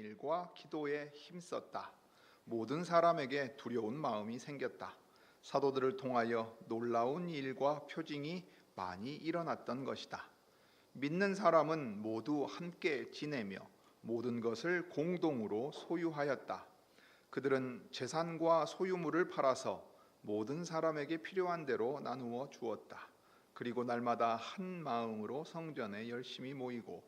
일과 기도에 힘썼다. 모든 사람에게 두려운 마음이 생겼다. 사도들을 통하여 놀라운 일과 표징이 많이 일어났던 것이다. 믿는 사람은 모두 함께 지내며 모든 것을 공동으로 소유하였다. 그들은 재산과 소유물을 팔아서 모든 사람에게 필요한 대로 나누어 주었다. 그리고 날마다 한 마음으로 성전에 열심히 모이고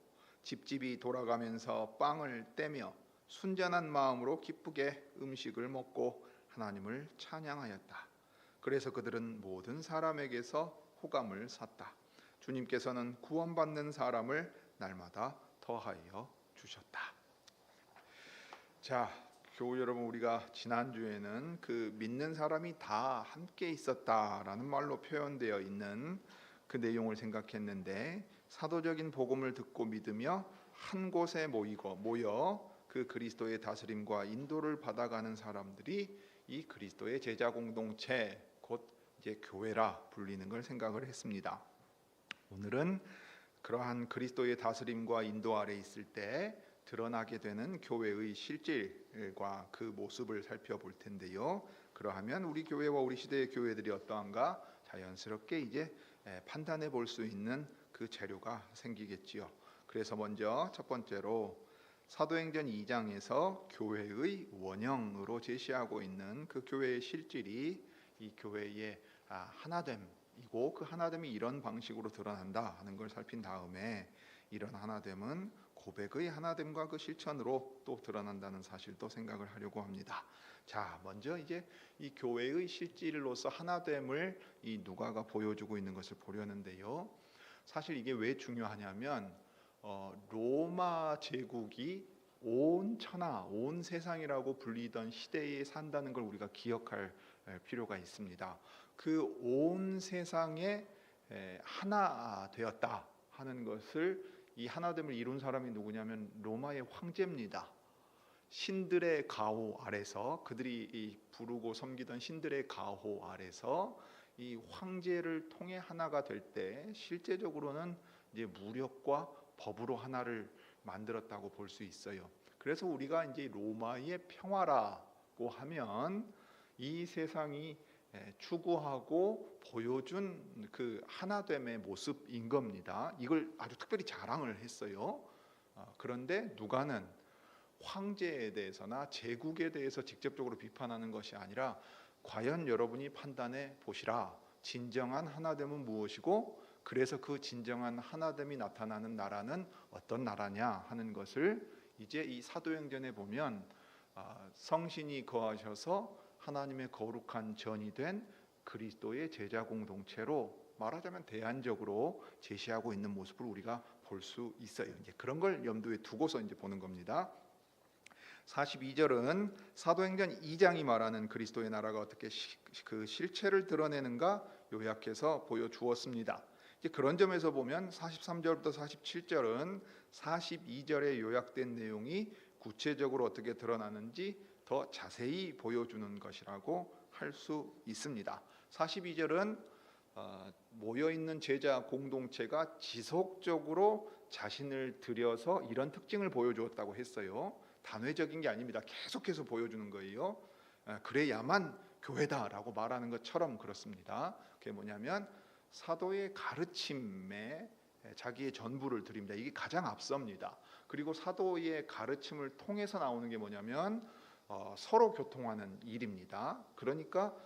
집집이 돌아가면서 빵을 떼며 순전한 마음으로 기쁘게 음식을 먹고 하나님을 찬양하였다. 그래서 그들은 모든 사람에게서 호감을 샀다. 주님께서는 구원받는 사람을 날마다 더하여 주셨다. 자, 교우 여러분, 우리가 지난주에는 그 믿는 사람이 다 함께 있었다라는 말로 표현되어 있는 그 내용을 생각했는데, 사도적인 복음을 듣고 믿으며 한 곳에 모여 그 그리스도의 다스림과 인도를 받아가는 사람들이 이 그리스도의 제자 공동체, 곧 이제 교회라 불리는 걸 생각을 했습니다. 오늘은 그러한 그리스도의 다스림과 인도 아래 있을 때 드러나게 되는 교회의 실질과 그 모습을 살펴볼 텐데요. 그러하면 우리 교회와 우리 시대의 교회들이 어떠한가 자연스럽게 이제 판단해 볼 수 있는 그 재료가 생기겠지요. 그래서 먼저 첫 번째로 사도행전 2장에서 교회의 원형으로 제시하고 있는 그 교회의 실질이 이 교회의 하나됨이고, 그 하나됨이 이런 방식으로 드러난다 하는 걸 살핀 다음에 이런 하나됨은 고백의 하나됨과 그 실천으로 또 드러난다는 사실도 생각을 하려고 합니다. 자, 먼저 이제 이 교회의 실질로서 하나됨을 이 누가가 보여주고 있는 것을 보려는데요. 사실 이게 왜 중요하냐면 로마 제국이 온 천하, 온 세상이라고 불리던 시대에 산다는 걸 우리가 기억할 필요가 있습니다. 그 온 세상에 하나 되었다 하는 것을, 이 하나됨을 이룬 사람이 누구냐면 로마의 황제입니다. 신들의 가호 아래서, 그들이 부르고 섬기던 신들의 가호 아래서 이 황제를 통해 하나가 될 때 실제적으로는 이제 무력과 법으로 하나를 만들었다고 볼 수 있어요. 그래서 우리가 이제 로마의 평화라고 하면 이 세상이 추구하고 보여준 그 하나됨의 모습인 겁니다. 이걸 아주 특별히 자랑을 했어요. 그런데 누가는 황제에 대해서나 제국에 대해서 직접적으로 비판하는 것이 아니라, 과연 여러분이 판단해 보시라. 진정한 하나됨은 무엇이고, 그래서 그 진정한 하나됨이 나타나는 나라는 어떤 나라냐 하는 것을 이제 이 사도행전에 보면 성신이 거하셔서 하나님의 거룩한 전이 된 그리스도의 제자 공동체로, 말하자면 대안적으로 제시하고 있는 모습을 우리가 볼 수 있어요. 이제 그런 걸 염두에 두고서 이제 보는 겁니다. 42절은 사도행전 2장이 말하는 그리스도의 나라가 어떻게 그 실체를 드러내는가 요약해서 보여주었습니다. 이제 그런 점에서 보면 43절부터 47절은 42절에 요약된 내용이 구체적으로 어떻게 드러나는지 더 자세히 보여주는 것이라고 할 수 있습니다. 42절은 모여있는 제자 공동체가 지속적으로 자신을 들여서 이런 특징을 보여주었다고 했어요. 단회적인 게 아닙니다. 계속해서 보여주는 거예요. 그래야만 교회다라고 말하는 것처럼 그렇습니다. 그게 뭐냐면 사도의 가르침에 자기의 전부를 드립니다. 이게 가장 앞섭니다. 그리고 사도의 가르침을 통해서 나오는 게 뭐냐면 서로 교통하는 일입니다. 그러니까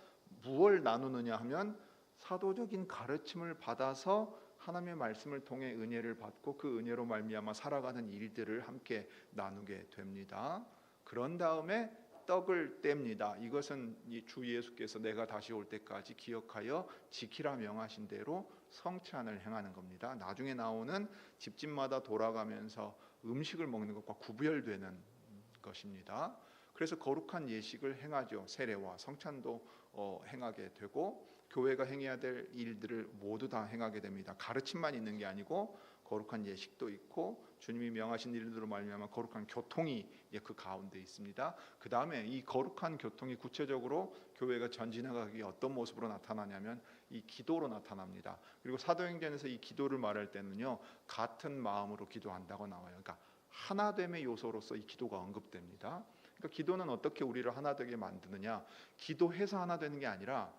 무엇을 나누느냐 하면 사도적인 가르침을 받아서 하나님의 말씀을 통해 은혜를 받고 그 은혜로 말미암아 살아가는 일들을 함께 나누게 됩니다. 그런 다음에 떡을 뗍니다. 이것은 주 예수께서 내가 다시 올 때까지 기억하여 지키라 명하신 대로 성찬을 행하는 겁니다. 나중에 나오는 집집마다 돌아가면서 음식을 먹는 것과 구별되는 것입니다. 그래서 거룩한 예식을 행하죠. 세례와 성찬도 행하게 되고, 교회가 행해야 될 일들을 모두 다 행하게 됩니다. 가르침만 있는 게 아니고 거룩한 예식도 있고, 주님이 명하신 일들로 말미암아 거룩한 교통이 그 가운데 있습니다. 그 다음에 이 거룩한 교통이 구체적으로 교회가 전진해가기 어떤 모습으로 나타나냐면 이 기도로 나타납니다. 그리고 사도행전에서 이 기도를 말할 때는요, 같은 마음으로 기도한다고 나와요. 그러니까 하나됨의 요소로서 이 기도가 언급됩니다. 그러니까 기도는 어떻게 우리를 하나 되게 만드느냐? 기도해서 하나 되는 게 아니라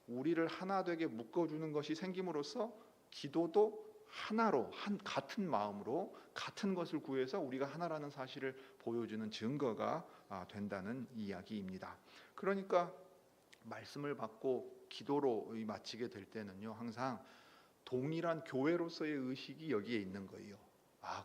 우리를 하나 되게 묶어주는 것이 생김으로써 기도도 하나로 같은 마음으로 같은 것을 구해서 우리가 하나라는 사실을 보여주는 증거가 된다는 이야기입니다. 그러니까 말씀을 받고 기도로 마치게 될 때는요, 항상 동일한 교회로서의 의식이 여기에 있는 거예요.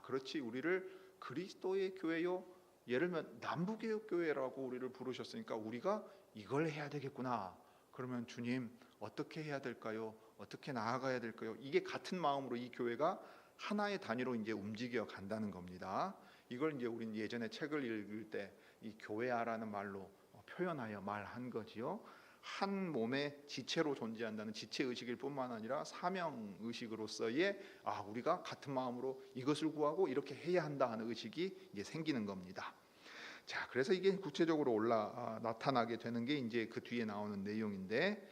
그렇지, 우리를 그리스도의 교회요, 예를 들면 남부개혁 교회라고 우리를 부르셨으니까 우리가 이걸 해야 되겠구나. 그러면 주님 어떻게 해야 될까요? 어떻게 나아가야 될까요? 이게 같은 마음으로 이 교회가 하나의 단위로 이제 움직여 간다는 겁니다. 이걸 이제 우리는 예전에 책을 읽을 때 이 교회아라는 말로 표현하여 말한 거지요. 한 몸의 지체로 존재한다는 지체 의식일 뿐만 아니라 사명 의식으로서의 우리가 같은 마음으로 이것을 구하고 이렇게 해야 한다 하는 의식이 이제 생기는 겁니다. 자, 그래서 이게 구체적으로 나타나게 되는 게 이제 그 뒤에 나오는 내용인데,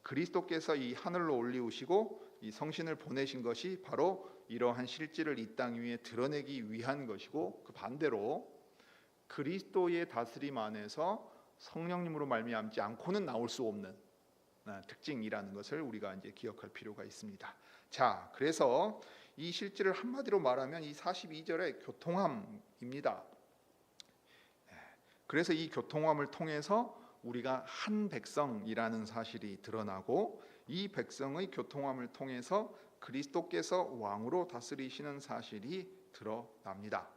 그리스도께서 이 하늘로 올리우시고 이 성신을 보내신 것이 바로 이러한 실질을 이 땅 위에 드러내기 위한 것이고, 그 반대로 그리스도의 다스림 안에서 성령님으로 말미암지 않고는 나올 수 없는 특징이라는 것을 우리가 이제 기억할 필요가 있습니다. 자, 그래서 이 실질을 한마디로 말하면 이 42절의 교통함입니다. 그래서 이 교통함을 통해서 우리가 한 백성이라는 사실이 드러나고, 이 백성의 교통함을 통해서 그리스도께서 왕으로 다스리시는 사실이 드러납니다.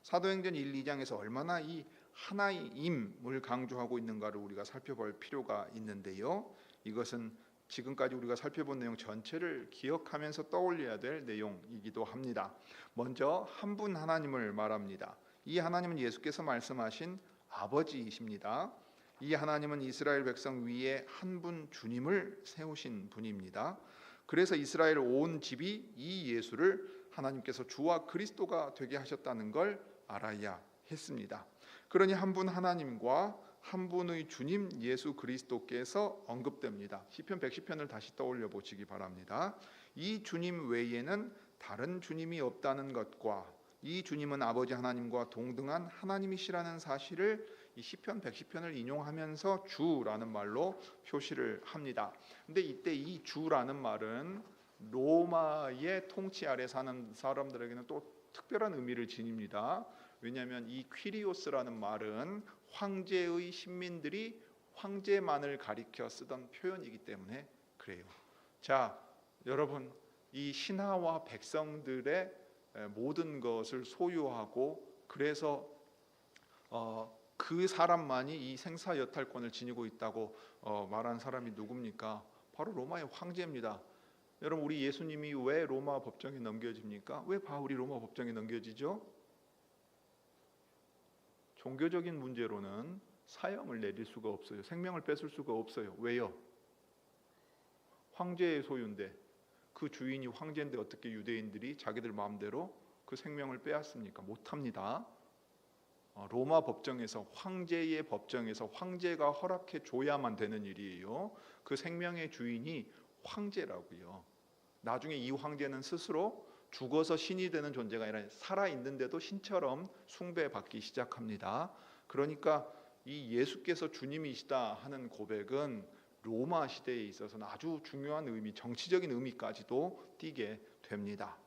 사도행전 1, 2장에서 얼마나 이 하나의 임을 강조하고 있는가를 우리가 살펴볼 필요가 있는데요. 이것은 지금까지 우리가 살펴본 내용 전체를 기억하면서 떠올려야 될 내용이기도 합니다. 먼저 한 분 하나님을 말합니다. 이 하나님은 예수께서 말씀하신 아버지이십니다. 이 하나님은 이스라엘 백성 위에 한 분 주님을 세우신 분입니다. 그래서 이스라엘 온 집이 이 예수를 하나님께서 주와 그리스도가 되게 하셨다는 걸 알아야 했습니다. 그러니 한 분 하나님과 한 분의 주님 예수 그리스도께서 언급됩니다. 시편 110편을 다시 떠올려 보시기 바랍니다. 이 주님 외에는 다른 주님이 없다는 것과 이 주님은 아버지 하나님과 동등한 하나님이시라는 사실을 이 시편 110편을 인용하면서 주라는 말로 표시를 합니다. 근데 이때 이 주라는 말은 로마의 통치 아래 사는 사람들에게는 또 특별한 의미를 지닙니다. 왜냐하면 이 퀴리오스라는 말은 황제의 신민들이 황제만을 가리켜 쓰던 표현이기 때문에 그래요. 자, 여러분, 이 신하와 백성들의 모든 것을 소유하고, 그래서 그 사람만이 이 생사여탈권을 지니고 있다고 말한 사람이 누굽니까? 바로 로마의 황제입니다. 여러분, 우리 예수님이 왜 로마 법정에 넘겨집니까? 왜 바울이 로마 법정에 넘겨지죠? 종교적인 문제로는 사형을 내릴 수가 없어요. 생명을 뺏을 수가 없어요. 왜요? 황제의 소유인데, 그 주인이 황제인데 어떻게 유대인들이 자기들 마음대로 그 생명을 빼앗습니까? 못합니다. 로마 법정에서, 황제의 법정에서 황제가 허락해 줘야만 되는 일이에요. 그 생명의 주인이 황제라고요. 나중에 이 황제는 스스로 죽어서 신이 되는 존재가 아니라 살아있는데도 신처럼 숭배받기 시작합니다. 그러니까 이 예수께서 주님이시다 하는 고백은 로마 시대에 있어서는 아주 중요한 의미, 정치적인 의미까지도 띠게 됩니다.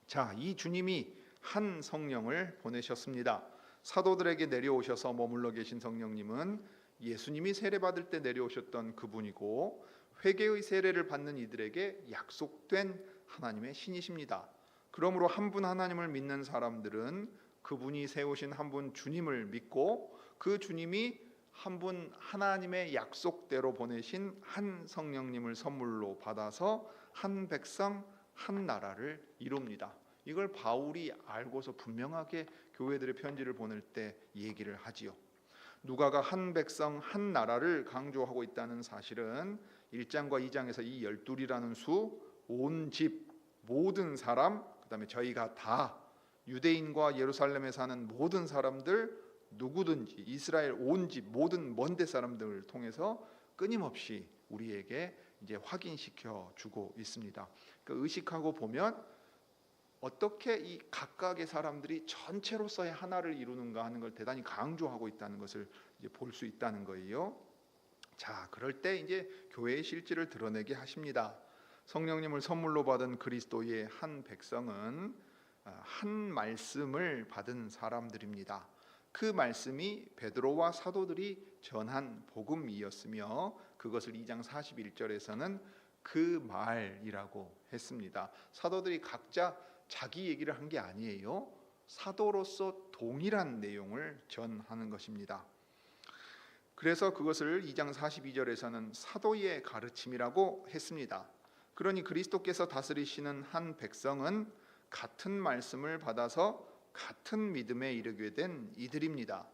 자, 이 주님이 한 성령을 보내셨습니다. 사도들에게 내려오셔서 머물러 계신 성령님은 예수님이 세례받을 때 내려오셨던 그분이고, 회개의 세례를 받는 이들에게 약속된 하나님의 신이십니다. 그러므로 한 분 하나님을 믿는 사람들은 그분이 세우신 한 분 주님을 믿고, 그 주님이 한 분 하나님의 약속대로 보내신 한 성령님을 선물로 받아서 한 백성 한 나라를 이룹니다. 이걸 바울이 알고서 분명하게 교회들의 편지를 보낼 때 얘기를 하지요. 누가가 한 백성 한 나라를 강조하고 있다는 사실은 1장과 2장에서 이 12이라는 수, 온 집, 모든 사람, 그 다음에 저희가 다, 유대인과 예루살렘에 사는 모든 사람들, 누구든지 이스라엘 온 집, 모든 먼데 사람들을 통해서 끊임없이 우리에게 이제 확인시켜 주고 있습니다. 그러니까 의식하고 보면 어떻게 이 각각의 사람들이 전체로서의 하나를 이루는가 하는 걸 대단히 강조하고 있다는 것을 이제 볼 수 있다는 거예요. 자, 그럴 때 이제 교회의 실질을 드러내게 하십니다. 성령님을 선물로 받은 그리스도의 한 백성은 한 말씀을 받은 사람들입니다. 그 말씀이 베드로와 사도들이 전한 복음이었으며 그것을 2장 41절에서는 그 말이라고 했습니다. 사도들이 각자 자기 얘기를 한 게 아니에요. 사도로서 동일한 내용을 전하는 것입니다. 그래서 그것을 2장 42절에서는 사도의 가르침이라고 했습니다. 그러니 그리스도께서 다스리시는 한 백성은 같은 말씀을 받아서 같은 믿음에 이르게 된 이들입니다.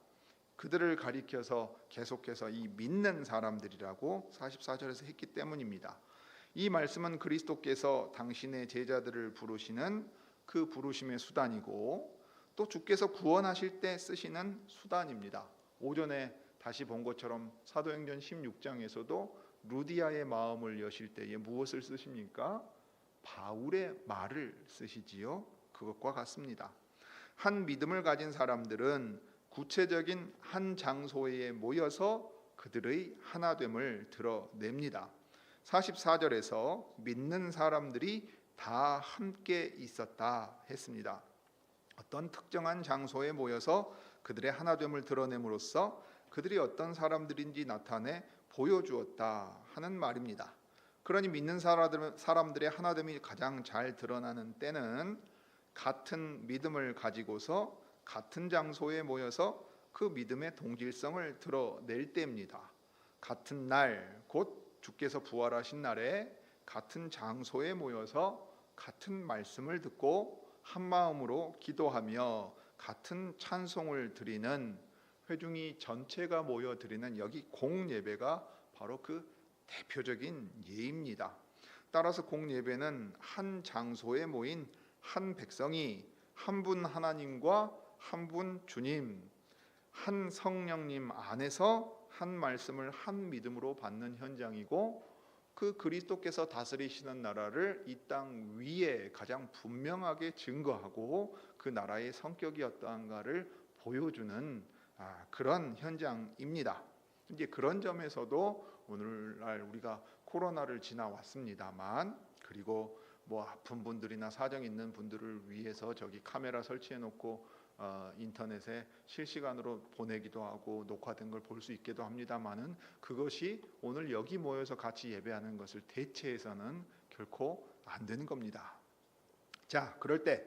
그들을 가리켜서 계속해서 이 믿는 사람들이라고 44절에서 했기 때문입니다. 이 말씀은 그리스도께서 당신의 제자들을 부르시는 그 부르심의 수단이고 또 주께서 구원하실 때 쓰시는 수단입니다. 오전에 다시 본 것처럼 사도행전 16장에서도 루디아의 마음을 여실 때에 무엇을 쓰십니까? 바울의 말을 쓰시지요. 그것과 같습니다. 한 믿음을 가진 사람들은 구체적인 한 장소에 모여서 그들의 하나됨을 드러냅니다. 44절에서 믿는 사람들이 다 함께 있었다 했습니다. 어떤 특정한 장소에 모여서 그들의 하나됨을 드러냄으로써 그들이 어떤 사람들인지 나타내 보여주었다 하는 말입니다. 그러니 믿는 사람들의 하나됨이 가장 잘 드러나는 때는 같은 믿음을 가지고서 같은 장소에 모여서 그 믿음의 동질성을 드러낼 때입니다. 같은 날, 곧 주께서 부활하신 날에 같은 장소에 모여서 같은 말씀을 듣고 한 마음으로 기도하며 같은 찬송을 드리는 회중이 전체가 모여 드리는 여기 공예배가 바로 그 대표적인 예입니다. 따라서 공예배는 한 장소에 모인 한 백성이 한 분 하나님과 한 분 주님, 한 성령님 안에서 한 말씀을 한 믿음으로 받는 현장이고 그 그리스도께서 다스리시는 나라를 이 땅 위에 가장 분명하게 증거하고 그 나라의 성격이 어떠한가를 보여주는 그런 현장입니다. 이제 그런 점에서도 오늘날 우리가 코로나를 지나왔습니다만 그리고 뭐 아픈 분들이나 사정 있는 분들을 위해서 저기 카메라 설치해 놓고 인터넷에 실시간으로 보내기도 하고 녹화된 걸 볼 수 있기도 합니다만은 그것이 오늘 여기 모여서 같이 예배하는 것을 대체해서는 결코 안 되는 겁니다. 자, 그럴 때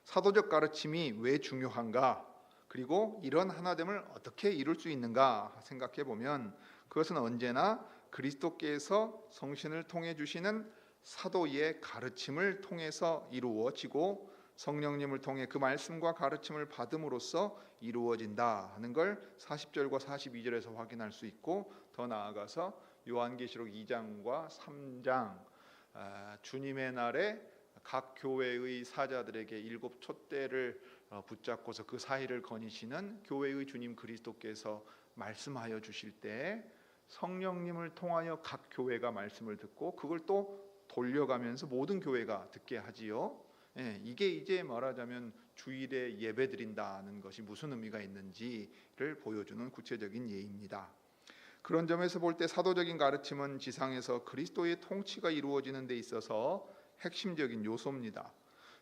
사도적 가르침이 왜 중요한가? 그리고 이런 하나됨을 어떻게 이룰 수 있는가 생각해 보면 그것은 언제나 그리스도께서 성신을 통해 주시는 사도의 가르침을 통해서 이루어지고 성령님을 통해 그 말씀과 가르침을 받음으로써 이루어진다 하는 걸 40절과 42절에서 확인할 수 있고 더 나아가서 요한계시록 2장과 3장 주님의 날에 각 교회의 사자들에게 7 촛대를 붙잡고서 그 사이를 거니시는 교회의 주님 그리스도께서 말씀하여 주실 때 성령님을 통하여 각 교회가 말씀을 듣고 그걸 또 돌려가면서 모든 교회가 듣게 하지요. 이게 이제 말하자면 주일에 예배 드린다는 것이 무슨 의미가 있는지를 보여주는 구체적인 예입니다. 그런 점에서 볼 때 사도적인 가르침은 지상에서 그리스도의 통치가 이루어지는 데 있어서 핵심적인 요소입니다.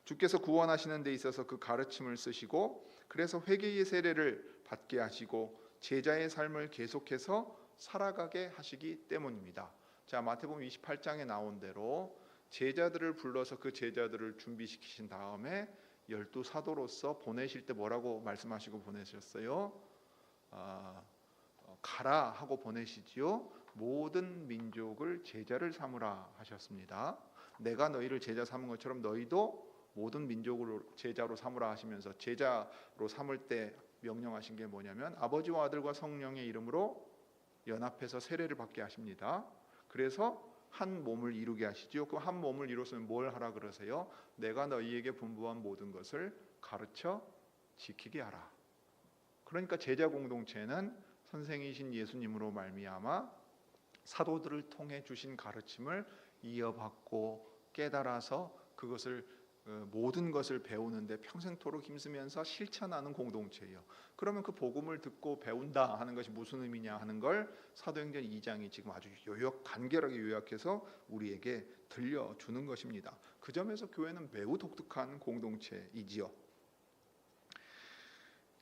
주께서 구원하시는 데 있어서 그 가르침을 쓰시고 그래서 회개의 세례를 받게 하시고 제자의 삶을 계속해서 살아가게 하시기 때문입니다. 자, 마태복음 28장에 나온 대로 제자들을 불러서 그 제자들을 준비시키신 다음에 12 사도로서 보내실 때 뭐라고 말씀하시고 보내셨어요? 가라 하고 보내시지요. 모든 민족을 제자를 삼으라 하셨습니다. 내가 너희를 제자 삼은 것처럼 너희도 모든 민족으로 제자로 삼으라 하시면서 제자로 삼을 때 명령하신 게 뭐냐면 아버지와 아들과 성령의 이름으로 연합해서 세례를 받게 하십니다. 그래서 한 몸을 이루게 하시죠. 그 한 몸을 이루었으면 뭘 하라 그러세요? 내가 너희에게 분부한 모든 것을 가르쳐 지키게 하라. 그러니까 제자 공동체는 선생이신 예수님으로 말미암아 사도들을 통해 주신 가르침을 이어받고 깨달아서 그것을 모든 것을 배우는데 평생토록 힘쓰면서 실천하는 공동체예요. 그러면 그 복음을 듣고 배운다 하는 것이 무슨 의미냐 하는 걸 사도행전 2장이 지금 아주 간결하게 요약해서 우리에게 들려주는 것입니다. 그 점에서 교회는 매우 독특한 공동체이지요.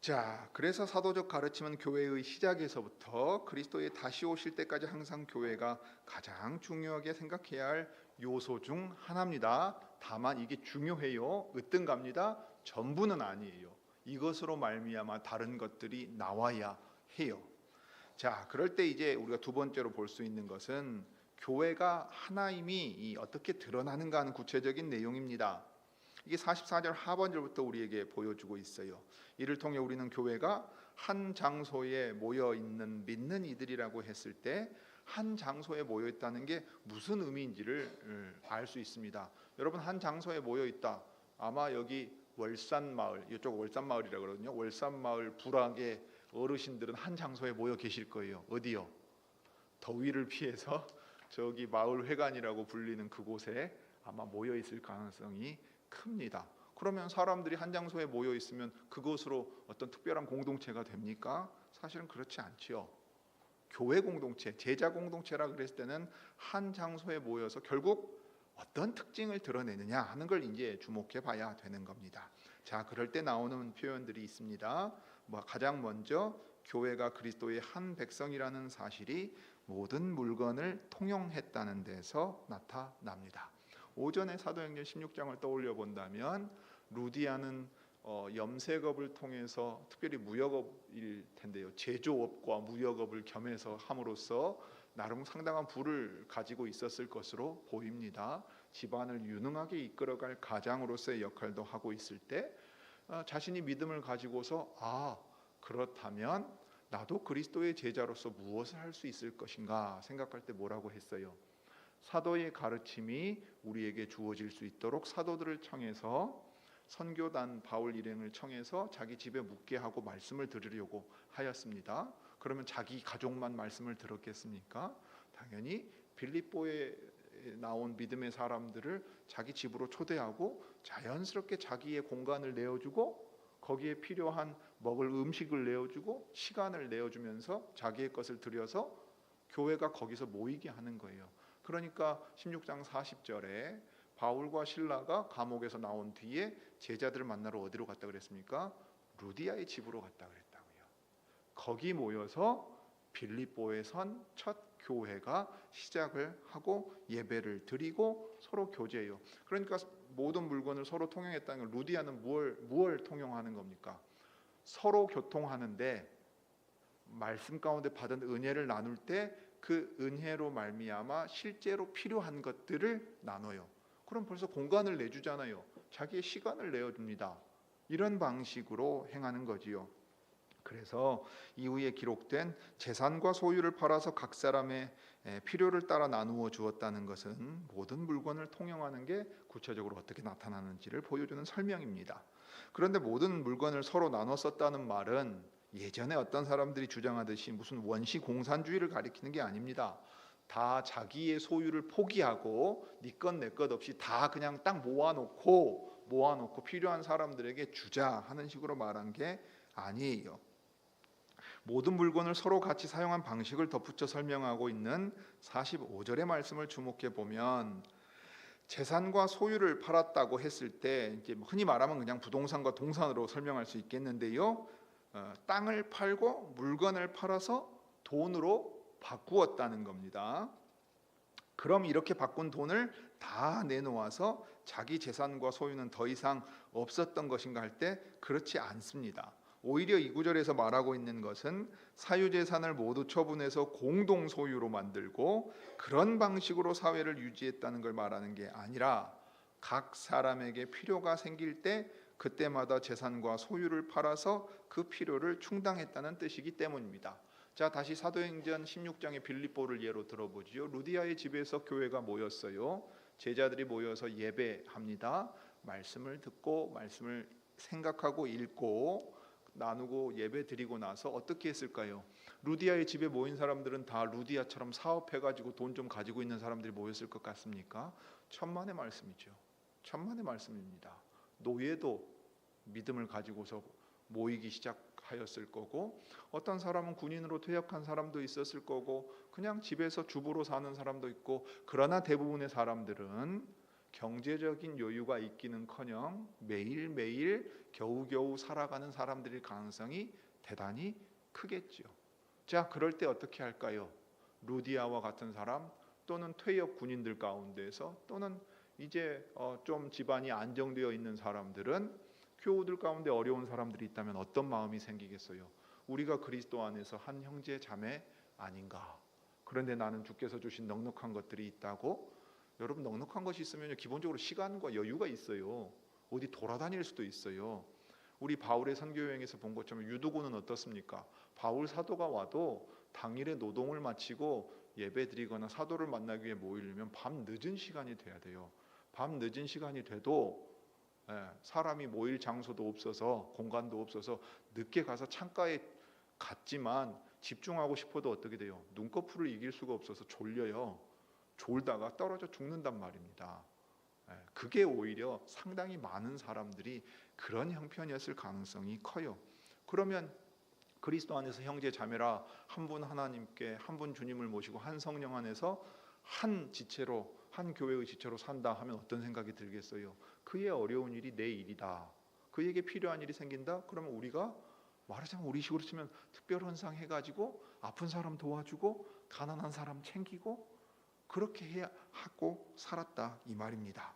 자, 그래서 사도적 가르침은 교회의 시작에서부터 그리스도의 다시 오실 때까지 항상 교회가 가장 중요하게 생각해야 할 요소 중 하나입니다. 다만 이게 중요해요. 으뜸갑니다. 전부는 아니에요. 이것으로 말미암아 다른 것들이 나와야 해요. 자, 그럴 때 이제 우리가 두 번째로 볼 수 있는 것은 교회가 하나임이 어떻게 드러나는가 하는 구체적인 내용입니다. 이게 44절 하반절부터 우리에게 보여주고 있어요. 이를 통해 우리는 교회가 한 장소에 모여 있는 믿는 이들이라고 했을 때 한 장소에 모여 있다는 게 무슨 의미인지를 알 수 있습니다. 여러분, 한 장소에 모여 있다. 아마 여기 월산마을, 이쪽 월산마을이라고 그러거든요. 월산마을 불악의 어르신들은 한 장소에 모여 계실 거예요. 어디요? 더위를 피해서 저기 마을 회관이라고 불리는 그곳에 아마 모여 있을 가능성이 큽니다. 그러면 사람들이 한 장소에 모여 있으면 그것으로 어떤 특별한 공동체가 됩니까? 사실은 그렇지 않지요. 교회 공동체, 제자 공동체라 그랬을 때는 한 장소에 모여서 결국 어떤 특징을 드러내느냐 하는 걸 이제 주목해 봐야 되는 겁니다. 자, 그럴 때 나오는 표현들이 있습니다. 가장 먼저 교회가 그리스도의 한 백성이라는 사실이 모든 물건을 통용했다는 데서 나타납니다. 오전에 사도행전 16장을 떠올려 본다면 루디아는 염색업을 통해서 특별히 무역업일 텐데요. 제조업과 무역업을 겸해서 함으로써 나름 상당한 부를 가지고 있었을 것으로 보입니다. 집안을 유능하게 이끌어갈 가장으로서의 역할도 하고 있을 때 자신이 믿음을 가지고서 그렇다면 나도 그리스도의 제자로서 무엇을 할 수 있을 것인가 생각할 때 뭐라고 했어요? 사도의 가르침이 우리에게 주어질 수 있도록 사도들을 청해서 선교단 바울 일행을 청해서 자기 집에 묵게 하고 말씀을 들으려고 하였습니다. 그러면 자기 가족만 말씀을 들었겠습니까? 당연히 빌립보에 나온 믿음의 사람들을 자기 집으로 초대하고 자연스럽게 자기의 공간을 내어주고 거기에 필요한 먹을 음식을 내어주고 시간을 내어주면서 자기의 것을 들여서 교회가 거기서 모이게 하는 거예요. 그러니까 16장 40절에 바울과 실라가 감옥에서 나온 뒤에 제자들을 만나러 어디로 갔다 그랬습니까? 루디아의 집으로 갔다 그랬다고요. 거기 모여서 빌립보에 선 첫 교회가 시작을 하고 예배를 드리고 서로 교제해요. 그러니까 모든 물건을 서로 통용했다는 건 루디아는 무엇을 통용하는 겁니까? 서로 교통하는데 말씀 가운데 받은 은혜를 나눌 때 그 은혜로 말미암아 실제로 필요한 것들을 나눠요. 그럼 벌써 공간을 내주잖아요. 자기의 시간을 내어줍니다. 이런 방식으로 행하는 거지요. 그래서 이후에 기록된 재산과 소유를 팔아서 각 사람의 필요를 따라 나누어 주었다는 것은 모든 물건을 통용하는 게 구체적으로 어떻게 나타나는지를 보여주는 설명입니다. 그런데 모든 물건을 서로 나눠 썼다는 말은 예전에 어떤 사람들이 주장하듯이 무슨 원시 공산주의를 가리키는 게 아닙니다. 다 자기의 소유를 포기하고 네 것 내 것 없이 다 그냥 딱 모아놓고 필요한 사람들에게 주자 하는 식으로 말한 게 아니에요. 모든 물건을 서로 같이 사용한 방식을 덧붙여 설명하고 있는 45절의 말씀을 주목해 보면 재산과 소유를 팔았다고 했을 때 이제 흔히 말하면 그냥 부동산과 동산으로 설명할 수 있겠는데요. 땅을 팔고 물건을 팔아서 돈으로 바꾸었다는 겁니다. 그럼 이렇게 바꾼 돈을 다 내놓아서 자기 재산과 소유는 더 이상 없었던 것인가 할 때 그렇지 않습니다. 오히려 이 구절에서 말하고 있는 것은 사유재산을 모두 처분해서 공동 소유로 만들고 그런 방식으로 사회를 유지했다는 걸 말하는 게 아니라 각 사람에게 필요가 생길 때 그때마다 재산과 소유를 팔아서 그 필요를 충당했다는 뜻이기 때문입니다. 자, 다시 사도행전 16장의 빌립보를 예로 들어보지요. 루디아의 집에서 교회가 모였어요. 제자들이 모여서 예배합니다. 말씀을 듣고 말씀을 생각하고 읽고 나누고 예배 드리고 나서 어떻게 했을까요? 루디아의 집에 모인 사람들은 다 루디아처럼 사업해가지고 돈 좀 가지고 있는 사람들이 모였을 것 같습니까? 천만의 말씀이죠. 천만의 말씀입니다. 노예도 믿음을 가지고서 모이기 시작하였을 거고, 어떤 사람은 군인으로 퇴역한 사람도 있었을 거고, 그냥 집에서 주부로 사는 사람도 있고, 그러나 대부분의 사람들은 경제적인 여유가 있기는커녕 매일매일 겨우겨우 살아가는 사람들일 가능성이 대단히 크겠죠. 자, 그럴 때 어떻게 할까요? 루디아와 같은 사람, 또는 퇴역 군인들 가운데서, 또는 이제 좀 집안이 안정되어 있는 사람들은, 교우들 가운데 어려운 사람들이 있다면 어떤 마음이 생기겠어요? 우리가 그리스도 안에서 한 형제 자매 아닌가? 그런데 나는 주께서 주신 넉넉한 것들이 있다고? 여러분, 넉넉한 것이 있으면 기본적으로 시간과 여유가 있어요. 어디 돌아다닐 수도 있어요. 우리 바울의 선교 여행에서 본 것처럼 유두고는 어떻습니까? 바울 사도가 와도 당일에 노동을 마치고 예배 드리거나 사도를 만나기 위해 모이려면 밤 늦은 시간이 돼야 돼요. 밤 늦은 시간이 돼도 사람이 모일 장소도 없어서, 공간도 없어서 늦게 가서 창가에 갔지만 집중하고 싶어도 어떻게 돼요? 눈꺼풀을 이길 수가 없어서 졸려요. 졸다가 떨어져 죽는단 말입니다. 그게 오히려 상당히 많은 사람들이 그런 형편이었을 가능성이 커요. 그러면 그리스도 안에서 형제 자매라, 한 분 하나님께, 한 분 주님을 모시고 한 성령 안에서 한 지체로, 한 교회의 지체로 산다 하면 어떤 생각이 들겠어요? 그의 어려운 일이 내 일이다. 그에게 필요한 일이 생긴다? 그러면 우리가 말하자면 우리식으로 치면 특별헌상 해가지고 아픈 사람 도와주고 가난한 사람 챙기고 그렇게 해야 하고 살았다, 이 말입니다.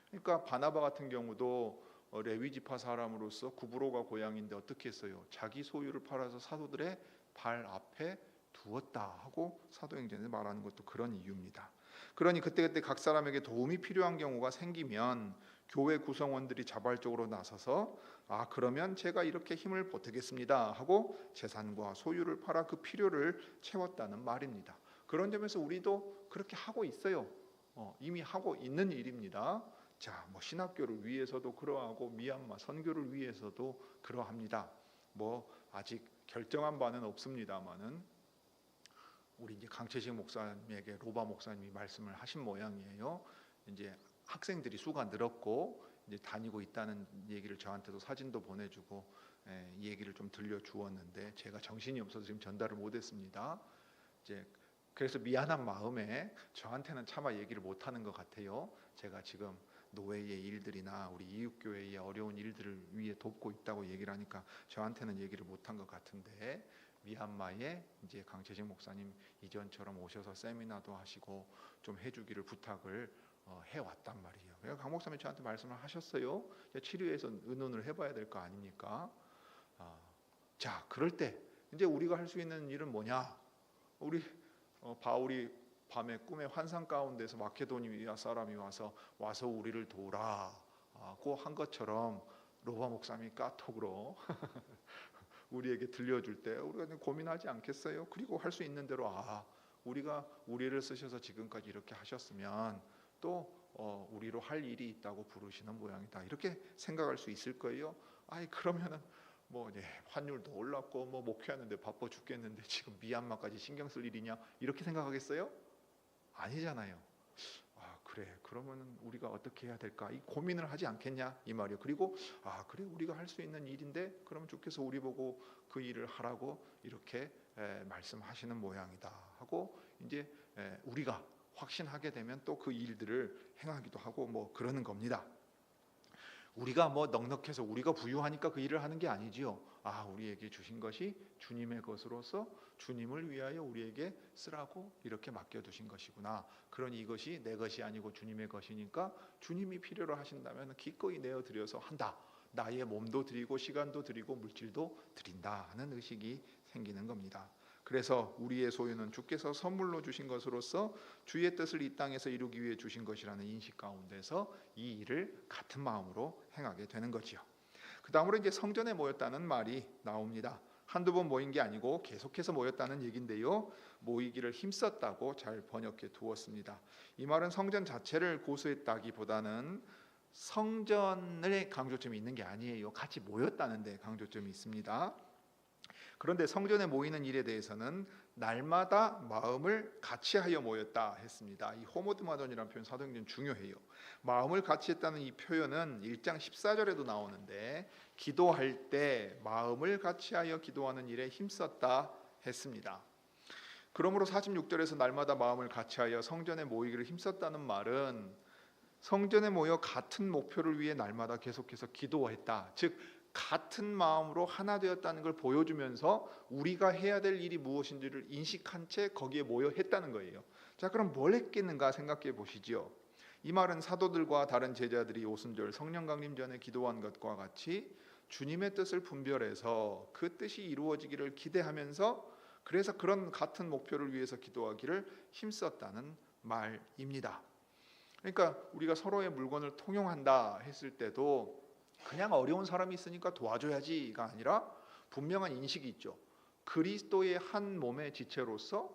그러니까 바나바 같은 경우도 레위 지파 사람으로서 구브로가 고향인데 어떻게 했어요? 자기 소유를 팔아서 사도들의 발 앞에 두었다 하고 사도행전에 말하는 것도 그런 이유입니다. 그러니 그때그때 각 사람에게 도움이 필요한 경우가 생기면 교회 구성원들이 자발적으로 나서서 그러면 제가 이렇게 힘을 보태겠습니다 하고 재산과 소유를 팔아 그 필요를 채웠다는 말입니다. 그런 점에서 우리도 그렇게 하고 있어요. 이미 하고 있는 일입니다. 자, 신학교를 위해서도 그러하고 미얀마 선교를 위해서도 그러합니다. 아직 결정한 바는 없습니다만은 우리 이제 강채식 목사님에게 로바 목사님이 말씀을 하신 모양이에요. 이제 학생들이 수가 늘었고 이제 다니고 있다는 얘기를 저한테도 사진도 보내주고 이 얘기를 좀 들려주었는데 제가 정신이 없어서 지금 전달을 못했습니다. 이제 그래서 미안한 마음에 저한테는 차마 얘기를 못하는 것 같아요. 제가 지금 노예의 일들이나 우리 이웃교회의 어려운 일들을 위해 돕고 있다고 얘기를 하니까 저한테는 얘기를 못한 것 같은데, 미얀마에 이제 강채식 목사님 이전처럼 오셔서 세미나도 하시고 좀 해주기를 부탁을 해왔단 말이에요. 그래서 강 목사님이 저한테 말씀을 하셨어요. 치료해서 의논을 해봐야 될 거 아닙니까? 자, 그럴 때 이제 우리가 할 수 있는 일은 뭐냐? 우리 바울이 밤에 꿈의 환상 가운데서 마케도니아 사람이 와서 우리를 도우라고 한 것처럼 로바 목사님이 까톡으로 우리에게 들려줄 때 우리가 고민하지 않겠어요? 그리고 할 수 있는 대로 우리가 우리를 쓰셔서 지금까지 이렇게 하셨으면 또 우리로 할 일이 있다고 부르시는 모양이다, 이렇게 생각할 수 있을 거예요. 그러면은 환율도 올랐고 목회하는데 바빠 죽겠는데 지금 미얀마까지 신경 쓸 일이냐, 이렇게 생각하겠어요? 아니잖아요. 그래, 그러면 우리가 어떻게 해야 될까, 이 고민을 하지 않겠냐, 이 말이에요. 그리고 그래, 우리가 할 수 있는 일인데 그러면 주께서 우리 보고 그 일을 하라고 이렇게 말씀하시는 모양이다 하고 이제 우리가 확신하게 되면 또 그 일들을 행하기도 하고 그러는 겁니다. 우리가 넉넉해서 우리가 부유하니까 그 일을 하는 게 아니지요. 우리에게 주신 것이 주님의 것으로서 주님을 위하여 우리에게 쓰라고 이렇게 맡겨두신 것이구나. 그러니 이것이 내 것이 아니고 주님의 것이니까 주님이 필요로 하신다면 기꺼이 내어드려서 한다. 나의 몸도 드리고 시간도 드리고 물질도 드린다 하는 의식이 생기는 겁니다. 그래서 우리의 소유는 주께서 선물로 주신 것으로서 주의 뜻을 이 땅에서 이루기 위해 주신 것이라는 인식 가운데서 이 일을 같은 마음으로 행하게 되는 거지요. 그 다음으로 이제 성전에 모였다는 말이 나옵니다. 한두 번 모인 게 아니고 계속해서 모였다는 얘기인데요, 모이기를 힘썼다고 잘 번역해 두었습니다. 이 말은 성전 자체를 고수했다기보다는 성전의 강조점이 있는 게 아니에요. 같이 모였다는 데 강조점이 있습니다. 그런데 성전에 모이는 일에 대해서는 날마다 마음을 같이하여 모였다 했습니다. 이 호모드마돈이라는 표현 사도행전 중요해요. 마음을 같이 했다는 이 표현은 1장 14절에도 나오는데 기도할 때 마음을 같이하여 기도하는 일에 힘썼다 했습니다. 그러므로 46절에서 날마다 마음을 같이하여 성전에 모이기를 힘썼다는 말은 성전에 모여 같은 목표를 위해 날마다 계속해서 기도했다. 즉 같은 마음으로 하나 되었다는 걸 보여주면서 우리가 해야 될 일이 무엇인지를 인식한 채 거기에 모여 했다는 거예요. 자, 그럼 뭘 했겠는가 생각해 보시죠. 이 말은 사도들과 다른 제자들이 오순절 성령 강림 전에 기도한 것과 같이 주님의 뜻을 분별해서 그 뜻이 이루어지기를 기대하면서 그래서 그런 같은 목표를 위해서 기도하기를 힘썼다는 말입니다. 그러니까 우리가 서로의 물건을 통용한다 했을 때도 그냥 어려운 사람이 있으니까 도와줘야지가 아니라 분명한 인식이 있죠. 그리스도의 한 몸의 지체로서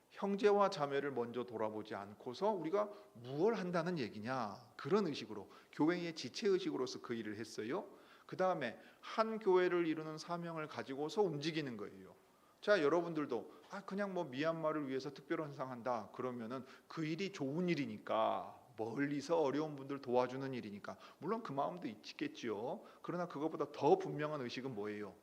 형제와 자매를 먼저 돌아보지 않고서 우리가 무엇을 한다는 얘기냐, 그런 의식으로 교회의 지체 의식으로서 그 일을 했어요. 그 다음에 한 교회를 이루는 사명을 가지고서 움직이는 거예요. 자, 여러분들도 그냥 뭐 미얀마를 위해서 특별 헌상한다 그러면은 그 일이 좋은 일이니까, 멀리서 어려운 분들 도와주는 일이니까 물론 그 마음도 있겠지요. 그러나 그것보다 더 분명한 의식은 뭐예요?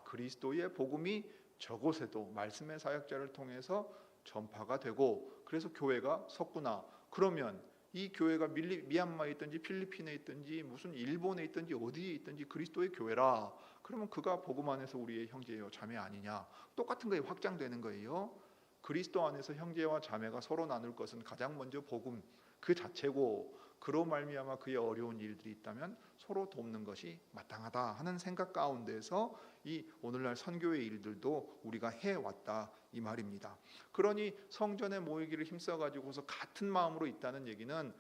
그리스도의 복음이 저곳에도 말씀의 사역자를 통해서 전파가 되고 그래서 교회가 섰구나. 그러면 이 교회가 미얀마에 있든지 필리핀에 있든지 무슨 일본에 있든지 어디에 있든지 그리스도의 교회라. 그러면 그가 복음 안에서 우리의 형제요 자매 아니냐. 똑같은 거에 확장되는 거예요. 그리스도 안에서 형제와 자매가 서로 나눌 것은 가장 먼저 복음 그 자체고, 그로 말미암아 그의 어려운 일들이 있다면 서로 돕는 것이 마땅하다 하는 생각 가운데서 이 오늘날 선교의 일들도 우리가 해왔다 이 말입니다. 그러니 성전에 모이기를 힘써 가지고서 같은 마음으로 있다는 얘기는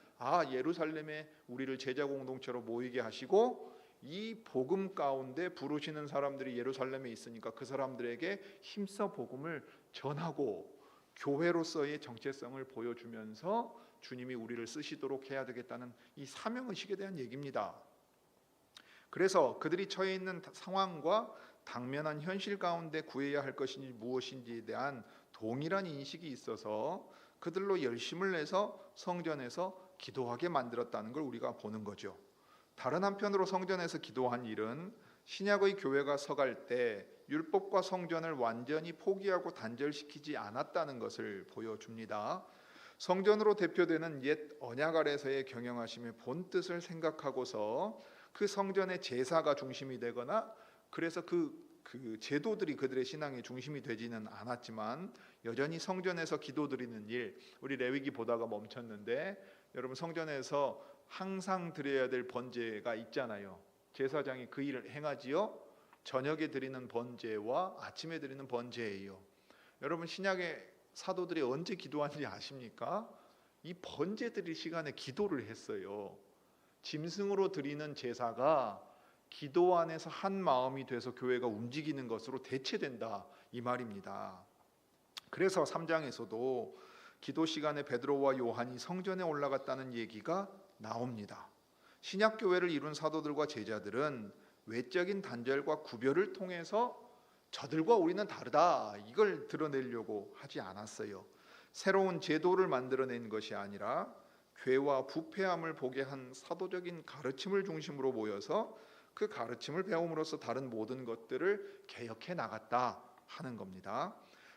예루살렘에 우리를 제자 공동체로 모이게 하시고 이 복음 가운데 부르시는 사람들이 예루살렘에 있으니까 그 사람들에게 힘써 복음을 전하고 교회로서의 정체성을 보여주면서 주님이 우리를 쓰시도록 해야 되겠다는 이 사명의식에 대한 얘기입니다. 그래서 그들이 처해 있는 상황과 당면한 현실 가운데 구해야 할 것이 무엇인지에 대한 동일한 인식이 있어서 그들로 열심을 내서 성전에서 기도하게 만들었다는 걸 우리가 보는 거죠. 다른 한편으로 성전에서 기도한 일은 신약의 교회가 서갈 때 율법과 성전을 완전히 포기하고 단절시키지 않았다는 것을 보여줍니다. 성전으로 대표되는 옛 언약 아래서의 경영하심의 본뜻을 생각하고서 그 성전의 제사가 중심이 되거나 그래서 그 제도들이 그들의 신앙의 중심이 되지는 않았지만 여전히 성전에서 기도드리는 일, 우리 레위기 보다가 멈췄는데 여러분 성전에서 항상 드려야 될 번제가 있잖아요. 제사장이 그 일을 행하지요. 저녁에 드리는 번제와 아침에 드리는 번제예요. 여러분 신약의 사도들이 언제 기도하는지 아십니까? 이 번제 드릴 시간에 기도를 했어요. 짐승으로 드리는 제사가 기도 안에서 한 마음이 돼서 교회가 움직이는 것으로 대체된다 이 말입니다. 그래서 3장에서도 기도 시간에 베드로와 요한이 성전에 올라갔다는 얘기가 나옵니다. 신약 교회를 이룬 사도들과 제자들은 외적인 단절과 구별을 통해서 저들과 우리는 다르다 이걸 드러내려고 하지 않았어요. 새로운 제도를 만들어낸 것이 아니라 괴와 부패함을 보게 한 사도적인 가르침을 중심으로 모여서 그 가르침을 배움으로써 다른 모든 것들을 개혁해 나갔다 하는 겁니다.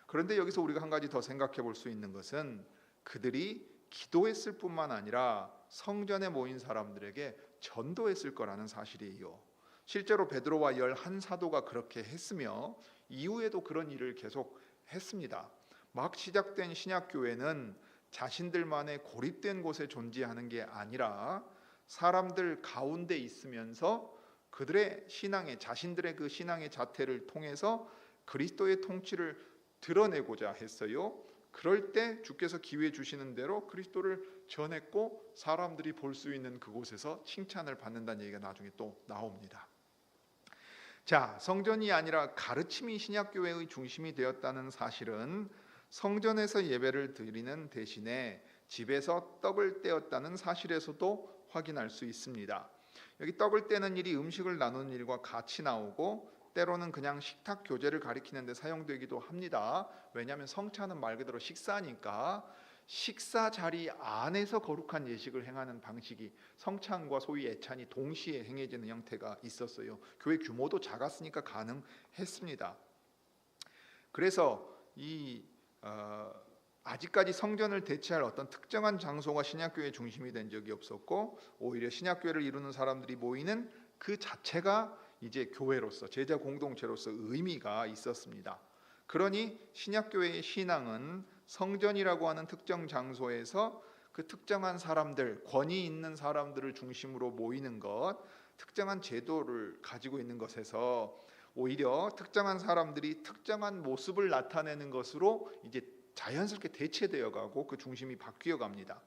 그런데 여기서 우리가 한 가지 더 생각해 볼 수 있는 것은 그들이 기도했을 뿐만 아니라 성전에 모인 사람들에게 전도했을 거라는 사실이에요. 실제로 베드로와 11사도가 그렇게 했으며 이후에도 그런 일을 계속 했습니다. 막 시작된 신약교회는 자신들만의 고립된 곳에 존재하는 게 아니라 사람들 가운데 있으면서 그들의 신앙의 자신들의 그 신앙의 자태를 통해서 그리스도의 통치를 드러내고자 했어요. 그럴 때 주께서 기회 주시는 대로 그리스도를 전했고 사람들이 볼 수 있는 그곳에서 칭찬을 받는다는 얘기가 나중에 또 나옵니다. 자, 성전이 아니라 가르침이 신약교회의 중심이 되었다는 사실은 성전에서 예배를 드리는 대신에 집에서 떡을 떼었다는 사실에서도 확인할 수 있습니다. 여기 떡을 떼는 일이 음식을 나누는 일과 같이 나오고 때로는 그냥 식탁 교제를 가리키는 데 사용되기도 합니다. 왜냐하면 성찬은 말 그대로 식사니까 식사 자리 안에서 거룩한 예식을 행하는 방식이 성찬과 소위 애찬이 동시에 행해지는 형태가 있었어요. 교회 규모도 작았으니까 가능했습니다. 그래서 아직까지 성전을 대체할 어떤 특정한 장소가 신약교회의 중심이 된 적이 없었고, 오히려 신약교회를 이루는 사람들이 모이는 그 자체가 이제 교회로서, 제자 공동체로서 의미가 있었습니다. 그러니 신약교회의 신앙은 성전이라고 하는 특정 장소에서 그 특정한 사람들, 권위 있는 사람들을 중심으로 모이는 것, 특정한 제도를 가지고 있는 것에서 오히려 특정한 사람들이 특정한 모습을 나타내는 것으로 이제 자연스럽게 대체되어 가고 그 중심이 바뀌어 갑니다.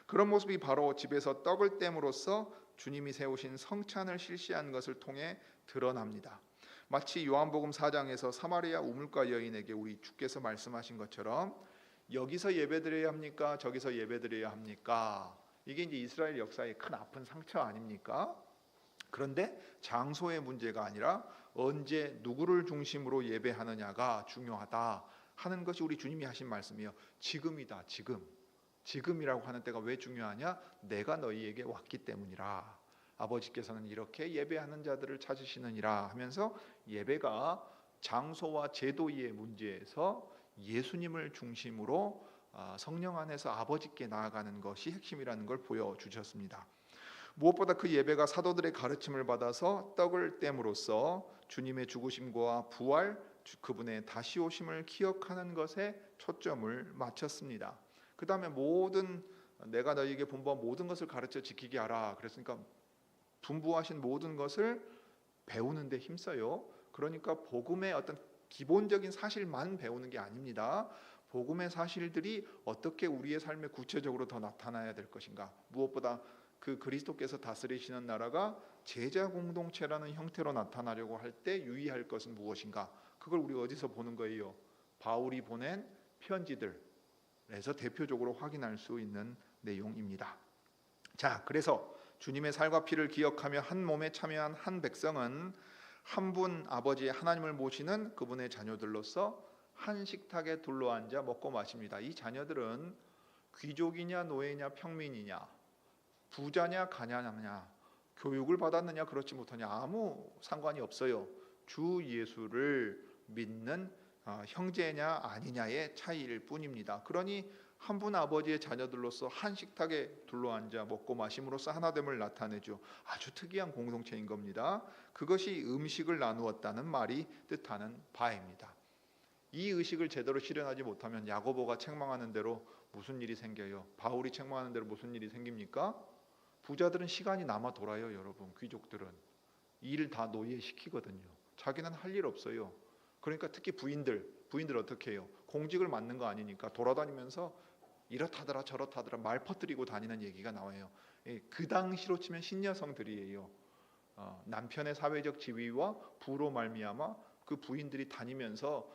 그런 모습이 바로 집에서 떡을 땜으로써 주님이 세우신 성찬을 실시한 것을 통해 드러납니다. 마치 요한복음 4장에서 사마리아 우물가 여인에게 우리 주께서 말씀하신 것처럼 여기서 예배드려야 합니까? 저기서 예배드려야 합니까? 이게 이제 이스라엘 역사의 큰 아픈 상처 아닙니까? 그런데 장소의 문제가 아니라 언제 누구를 중심으로 예배하느냐가 중요하다 하는 것이 우리 주님이 하신 말씀이에요. 지금이다. 지금이라고 하는 때가 왜 중요하냐? 내가 너희에게 왔기 때문이라. 아버지께서는 이렇게 예배하는 자들을 찾으시느니라 하면서 예배가 장소와 제도의 문제에서 예수님을 중심으로 성령 안에서 아버지께 나아가는 것이 핵심이라는 걸 보여주셨습니다. 무엇보다 그 예배가 사도들의 가르침을 받아서 떡을 땜으로써 주님의 죽으심과 부활, 그분의 다시 오심을 기억하는 것에 초점을 맞췄습니다. 그 다음에 내가 너희에게 분부한 모든 것을 가르쳐 지키게 하라. 그랬으니까 분부하신 모든 것을 배우는 데 힘써요. 그러니까 복음의 어떤 기본적인 사실만 배우는 게 아닙니다. 복음의 사실들이 어떻게 우리의 삶에 구체적으로 더 나타나야 될 것인가. 무엇보다 그 그리스도께서 다스리시는 나라가 제자 공동체라는 형태로 나타나려고 할 때 유의할 것은 무엇인가. 그걸 우리 어디서 보는 거예요? 바울이 보낸 편지들에서 대표적으로 확인할 수 있는 내용입니다. 자, 그래서 주님의 살과 피를 기억하며 한 몸에 참여한 한 백성은 한 분 아버지 하나님을 모시는 그분의 자녀들로서 한 식탁에 둘러앉아 먹고 마십니다. 이 자녀들은 귀족이냐 노예냐 평민이냐, 부자냐 가난하냐, 교육을 받았느냐 그렇지 못하냐 아무 상관이 없어요. 주 예수를 믿는 형제냐 아니냐의 차이일 뿐입니다. 그러니 한 분 아버지의 자녀들로서 한 식탁에 둘러앉아 먹고 마심으로써 하나됨을 나타내죠. 아주 특이한 공동체인 겁니다. 그것이 음식을 나누었다는 말이 뜻하는 바입니다. 이 의식을 제대로 실현하지 못하면 야고보가 책망하는 대로 무슨 일이 생겨요? 바울이 책망하는 대로 무슨 일이 생깁니까? 부자들은 시간이 남아 돌아요. 여러분, 귀족들은 일을 다 노예시키거든요. 자기는 할 일 없어요. 그러니까 특히 부인들 어떻게 해요? 공직을 맡는 거 아니니까 돌아다니면서 이렇다더라 저렇다더라 말 퍼뜨리고 다니는 얘기가 나와요. 그 당시로 치면 신여성들이에요. 남편의 사회적 지위와 부로 말미암아 그 부인들이 다니면서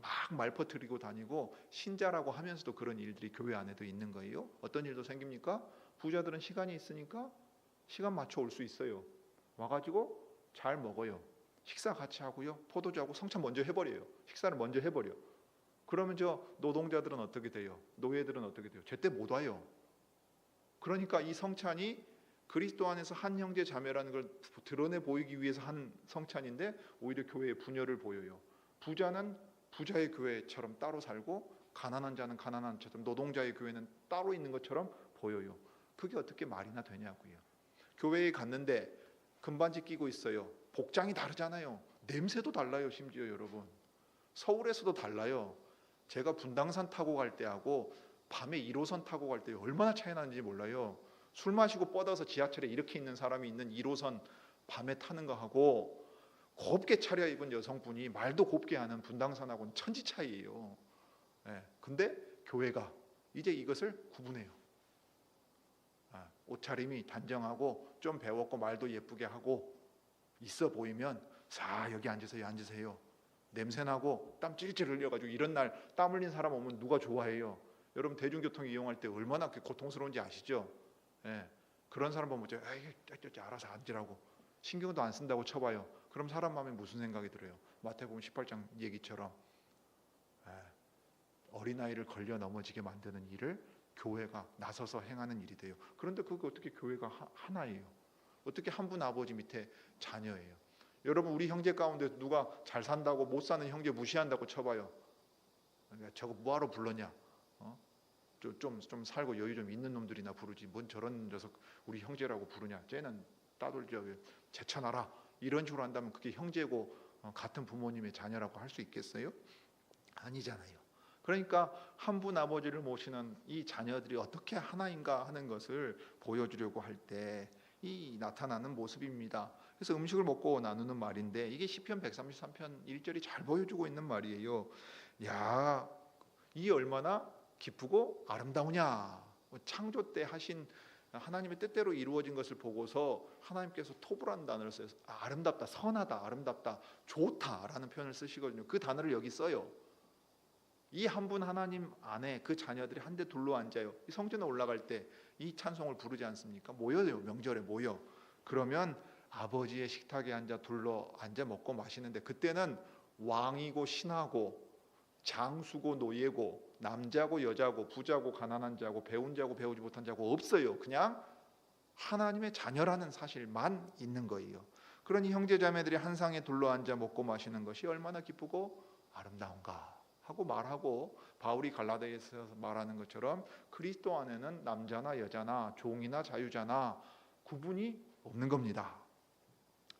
막 말 퍼뜨리고 다니고 신자라고 하면서도 그런 일들이 교회 안에도 있는 거예요. 어떤 일도 생깁니까? 부자들은 시간이 있으니까 시간 맞춰 올 수 있어요. 와가지고 잘 먹어요. 식사 같이 하고요. 포도주하고 성찬 먼저 해버려요. 식사를 먼저 해버려. 그러면 저 노동자들은 어떻게 돼요? 노예들은 어떻게 돼요? 제때 못 와요. 그러니까 이 성찬이 그리스도 안에서 한 형제 자매라는 걸 드러내 보이기 위해서 한 성찬인데 오히려 교회의 분열을 보여요. 부자는 부자의 교회처럼 따로 살고 가난한 자는 가난한 자처럼 노동자의 교회는 따로 있는 것처럼 보여요. 그게 어떻게 말이나 되냐고요. 교회에 갔는데 금반지 끼고 있어요. 복장이 다르잖아요. 냄새도 달라요. 심지어 여러분. 서울에서도 달라요. 제가 분당선 타고 갈 때하고 밤에 1호선 타고 갈 때 얼마나 차이 나는지 몰라요. 술 마시고 뻗어서 지하철에 이렇게 있는 사람이 있는 1호선 밤에 타는 거하고 곱게 차려입은 여성분이 말도 곱게 하는 분당선하고는 천지 차이예요. 근데 교회가 이제 이것을 구분해요. 옷차림이 단정하고 좀 배웠고 말도 예쁘게 하고 있어 보이면 자 여기 앉으세요. 냄새나고 땀 찔찔 흘려가지고 이런 날 땀 흘린 사람 오면 누가 좋아해요? 여러분 대중교통 이용할 때 얼마나 고통스러운지 아시죠? 그런 사람 보면 알아서 앉으라고 신경도 안 쓴다고 쳐봐요. 그럼 사람 마음에 무슨 생각이 들어요? 마태복음 18장 얘기처럼 어린아이를 걸려 넘어지게 만드는 일을 교회가 나서서 행하는 일이 돼요. 그런데 그게 어떻게 교회가 하나예요? 어떻게 한 분 아버지 밑에 자녀예요? 여러분, 우리 형제 가운데 누가 잘 산다고 못 사는 형제 무시한다고 쳐봐요. 저거 뭐하러 불렀냐? 좀 살고 여유 좀 있는 놈들이나 부르지, 뭔 저런 녀석 우리 형제라고 부르냐? 쟤는 따돌려 제쳐놔라, 이런 식으로 한다면 그게 형제고 같은 부모님의 자녀라고 할 수 있겠어요? 아니잖아요. 그러니까 한 분 아버지를 모시는 이 자녀들이 어떻게 하나인가 하는 것을 보여주려고 할 때 이 나타나는 모습입니다. 그래서 음식을 먹고 나누는 말인데, 이게 시편 133편 1절이 잘 보여주고 있는 말이에요. 야, 이 얼마나 기쁘고 아름다우냐. 창조 때 하신 하나님의 뜻대로 이루어진 것을 보고서 하나님께서 토브라는 단어를 써요. 아름답다, 선하다, 아름답다, 좋다라는 표현을 쓰시거든요. 그 단어를 여기 써요. 이 한 분 하나님 안에 그 자녀들이 한데 둘러 앉아요. 이 성전에 올라갈 때 이 찬송을 부르지 않습니까? 모여요. 명절에 모여. 그러면 아버지의 식탁에 둘러 앉아 먹고 마시는데, 그때는 왕이고 신하고 장수고 노예고 남자고 여자고 부자고 가난한 자고 배운 자고 배우지 못한 자고 없어요. 그냥 하나님의 자녀라는 사실만 있는 거예요. 그러니 형제자매들이 한 상에 둘러 앉아 먹고 마시는 것이 얼마나 기쁘고 아름다운가 하고 말하고, 바울이 갈라디아에서 말하는 것처럼 그리스도 안에는 남자나 여자나 종이나 자유자나 구분이 없는 겁니다.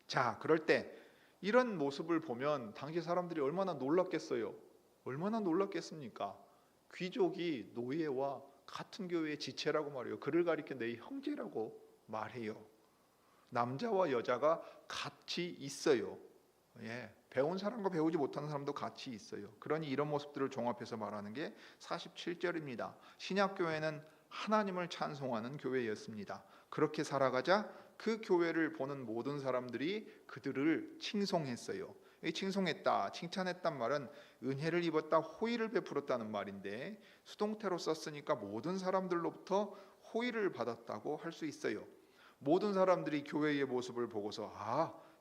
자, 그럴 때 이런 모습을 보면 당시 사람들이 얼마나 놀랐겠어요? 얼마나 놀랐겠습니까? 귀족이 노예와 같은 교회의 지체라고 말해요. 그를 가리켜 내 형제라고 말해요. 남자와 여자가 같이 있어요. 배운 사람과 배우지 못하는 사람도 같이 있어요. 그러니 이런 모습들을 종합해서 말하는 게 47절입니다. 신약교회는 하나님을 찬송하는 교회였습니다. 그렇게 살아가자 그 교회를 보는 모든 사람들이 그들을 칭송했어요. 이 칭송했다, 칭찬했단 말은 은혜를 입었다, 호의를 베풀었다는 말인데, 수동태로 썼으니까 모든 사람들로부터 호의를 받았다고 할 수 있어요. 모든 사람들이 교회의 모습을 보고서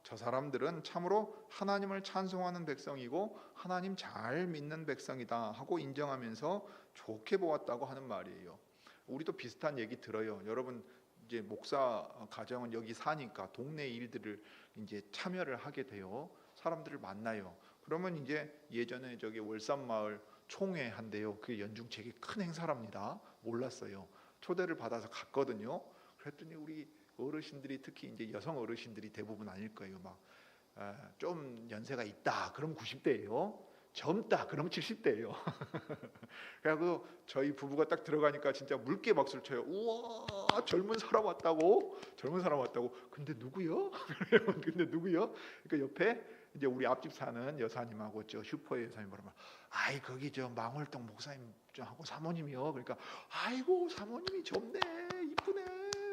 저 사람들은 참으로 하나님을 찬송하는 백성이고 하나님 잘 믿는 백성이다 하고 인정하면서 좋게 보았다고 하는 말이에요. 우리도 비슷한 얘기 들어요. 여러분, 이제 목사 가정은 여기 사니까 동네 일들을 이제 참여를 하게 돼요. 사람들을 만나요. 그러면 이제 예전에 저기 월산마을 총회 한대요. 그게 연중책이 큰 행사랍니다. 몰랐어요. 초대를 받아서 갔거든요. 그랬더니 우리 어르신들이, 특히 이제 여성 어르신들이 대부분 아닐 거예요. 막 좀 연세가 있다, 그럼 90대예요. 젊다, 그럼 70대예요. 그래서 저희 부부가 딱 들어가니까 진짜 묽게 박수를 쳐요. 우와, 젊은 사람 왔다고? 젊은 사람 왔다고? 근데 누구요? 근데 누구요? 그러니까 옆에 이제 우리 앞집 사는 여사님하고 저 슈퍼의 여사님 말하면, 아이 거기 저 망월동 목사님하고 사모님이요. 그러니까 아이고 사모님이 젊네, 이쁘네,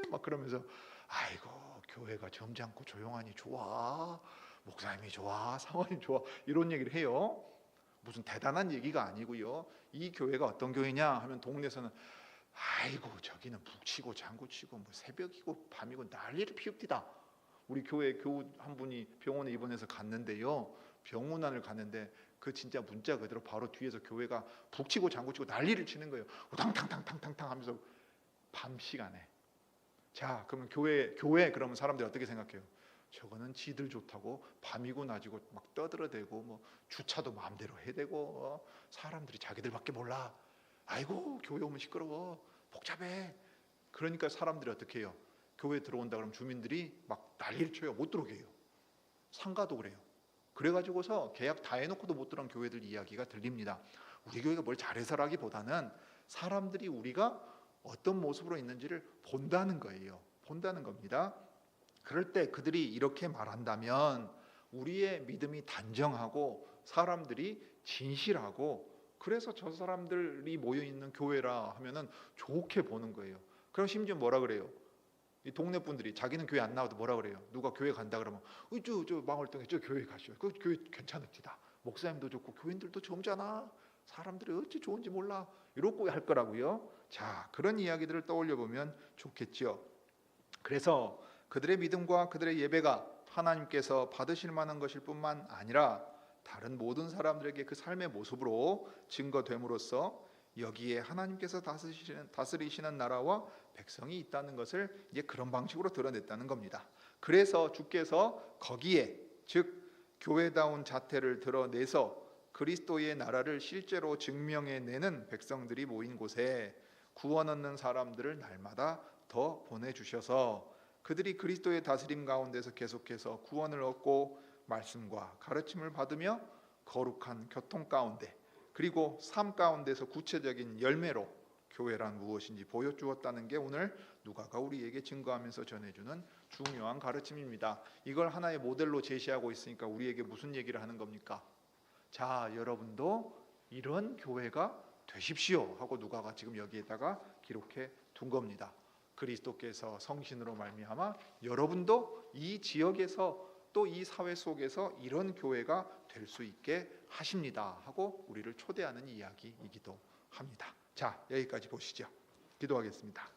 막 그러면서 아이고 교회가 젊지 않고 조용하니 좋아, 목사님이 좋아, 사모님 좋아, 이런 얘기를 해요. 무슨 대단한 얘기가 아니고요. 이 교회가 어떤 교회냐 하면 동네에서는 아이고 저기는 북치고 장구치고 뭐 새벽이고 밤이고 난리를 피웁디다. 우리 교회 교우 한 분이 병원에 입원해서 갔는데요. 병원안을 갔는데 그 진짜 문자 그대로 바로 뒤에서 교회가 북치고 장구치고 난리를 치는 거예요. 우당탕탕탕탕탕 하면서 밤 시간에. 자, 그러면 교회 그러면 사람들이 어떻게 생각해요? 저거는 지들 좋다고 밤이고 낮이고 막 떠들어대고 뭐 주차도 마음대로 해대고 사람들이 자기들밖에 몰라. 아이고 교회 오면 시끄러워, 복잡해. 그러니까 사람들이 어떻게 해요? 교회 들어온다 그러면 주민들이 막 난리를 쳐요. 못 들어오게 해요. 상가도 그래요. 그래가지고서 계약 다 해놓고도 못 들어온 교회들 이야기가 들립니다. 우리 교회가 뭘 잘해서라기보다는 사람들이 우리가 어떤 모습으로 있는지를 본다는 거예요. 본다는 겁니다. 그럴 때 그들이 이렇게 말한다면 우리의 믿음이 단정하고 사람들이 진실하고, 그래서 저 사람들이 모여있는 교회라 하면은 좋게 보는 거예요. 그럼 심지어 뭐라 그래요? 이 동네 분들이 자기는 교회 안 나와도 뭐라 그래요? 누가 교회 간다 그러면 저 망월동에 저 교회 가시오. 그 교회 괜찮읍니다. 목사님도 좋고 교인들도 젊잖아. 사람들이 어찌 좋은지 몰라. 이러고 할 거라고요. 자, 그런 이야기들을 떠올려 보면 좋겠죠. 그래서 그들의 믿음과 그들의 예배가 하나님께서 받으실 만한 것일 뿐만 아니라 다른 모든 사람들에게 그 삶의 모습으로 증거됨으로써 여기에 하나님께서 다스리시는 나라와 백성이 있다는 것을 이제 그런 방식으로 드러냈다는 겁니다. 그래서 주께서 거기에, 즉 교회다운 자태를 드러내서 그리스도의 나라를 실제로 증명해내는 백성들이 모인 곳에 구원 얻는 사람들을 날마다 더 보내주셔서 그들이 그리스도의 다스림 가운데서 계속해서 구원을 얻고 말씀과 가르침을 받으며 거룩한 교통 가운데, 그리고 삶 가운데서 구체적인 열매로 교회란 무엇인지 보여주었다는 게 오늘 누가가 우리에게 증거하면서 전해주는 중요한 가르침입니다. 이걸 하나의 모델로 제시하고 있으니까 우리에게 무슨 얘기를 하는 겁니까? 자, 여러분도 이런 교회가 되십시오 하고 누가가 지금 여기에다가 기록해 둔 겁니다. 그리스도께서 성신으로 말미암아 여러분도 이 지역에서 또 이 사회 속에서 이런 교회가 될 수 있게 하십니다 하고 우리를 초대하는 이야기이기도 합니다. 자, 여기까지 보시죠. 기도하겠습니다.